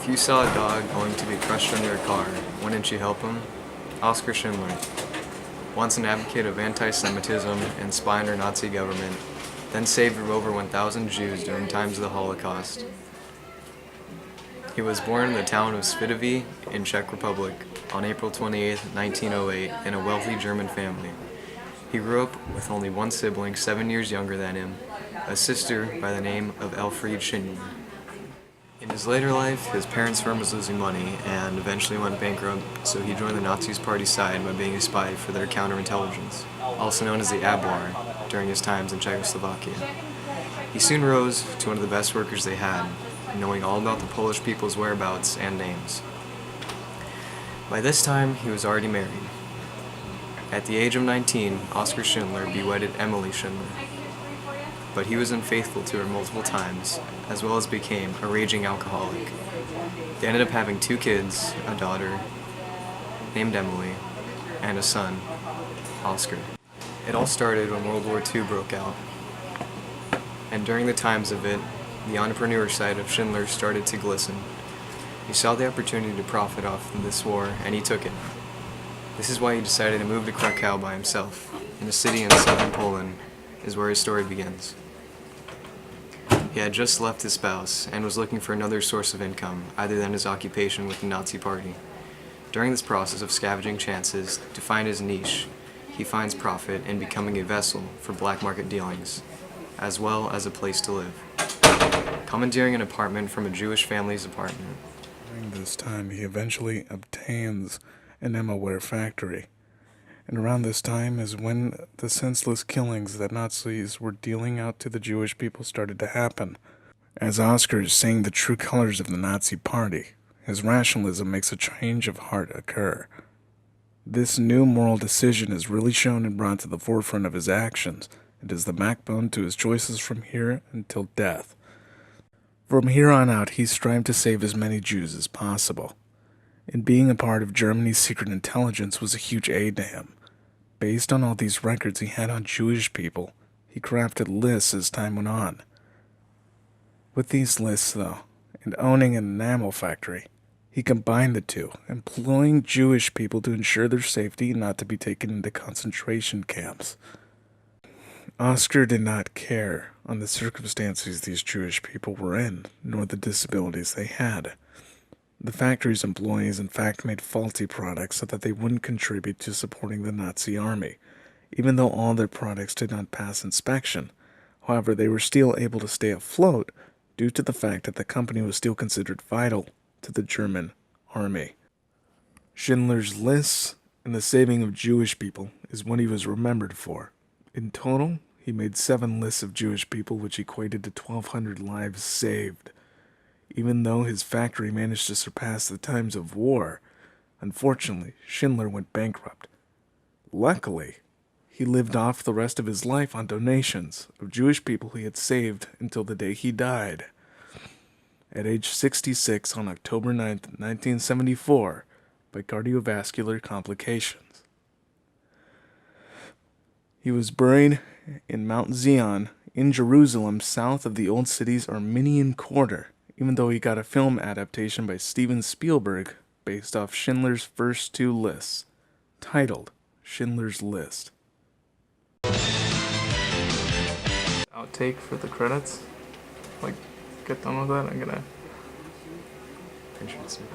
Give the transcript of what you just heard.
If you saw a dog going to be crushed under a car, wouldn't you help him? Oskar Schindler, once an advocate of anti-Semitism and spy under Nazi government, then saved over 1,000 Jews during times of the Holocaust. He was born in the town of Svitovi in Czech Republic on April 28, 1908, in a wealthy German family. He grew up with only one sibling 7 years younger than him, a sister by the name of Elfriede Schindler. In his later life, his parents' firm was losing money and eventually went bankrupt, so he joined the Nazis' party side by being a spy for their counterintelligence, also known as the Abwehr, during his times in Czechoslovakia. He soon rose to one of the best workers they had, knowing all about the Polish people's whereabouts and names. By this time, he was already married. At the age of 19, Oskar Schindler bewedded Emily Schindler. But he was unfaithful to her multiple times, as well as became a raging alcoholic. They ended up having 2 kids, a daughter named Emily, and a son, Oskar. It all started when World War II broke out. And during the times of it, the entrepreneur side of Schindler started to glisten. He saw the opportunity to profit off of this war, and he took it. This is why he decided to move to Krakow by himself, in a city in southern Poland, is where his story begins. He had just left his spouse and was looking for another source of income other than his occupation with the Nazi Party. During this process of scavenging chances to find his niche, he finds profit in becoming a vessel for black market dealings, as well as a place to live. Commandeering an apartment from a Jewish family's apartment. During this time, he eventually obtains an Emma factory. And around this time is when the senseless killings that Nazis were dealing out to the Jewish people started to happen. As Oskar is seeing the true colors of the Nazi Party, his rationalism makes a change of heart occur. This new moral decision is really shown and brought to the forefront of his actions. It is the backbone to his choices from here until death. From here on out, he strived to save as many Jews as possible. And being a part of Germany's secret intelligence was a huge aid to him. Based on all these records he had on Jewish people, he crafted lists as time went on. With these lists, though, and owning an enamel factory, he combined the two, employing Jewish people to ensure their safety and not to be taken into concentration camps. Oskar did not care on the circumstances these Jewish people were in, nor the disabilities they had. The factory's employees in fact made faulty products so that they wouldn't contribute to supporting the Nazi army, even though all their products did not pass inspection. However, they were still able to stay afloat due to the fact that the company was still considered vital to the German army. Schindler's lists and the saving of Jewish people is what he was remembered for. In total, he made 7 lists of Jewish people, which equated to 1,200 lives saved. Even though his factory managed to surpass the times of war, unfortunately, Schindler went bankrupt. Luckily, he lived off the rest of his life on donations of Jewish people he had saved until the day he died. At age 66 on October 9, 1974, by cardiovascular complications. He was buried in Mount Zion in Jerusalem, south of the old city's Armenian quarter, even though he got a film adaptation by Steven Spielberg based off Schindler's first 2 lists, titled Schindler's List. Outtake for the credits? Like, get done with that? I'm gonna... Interesting.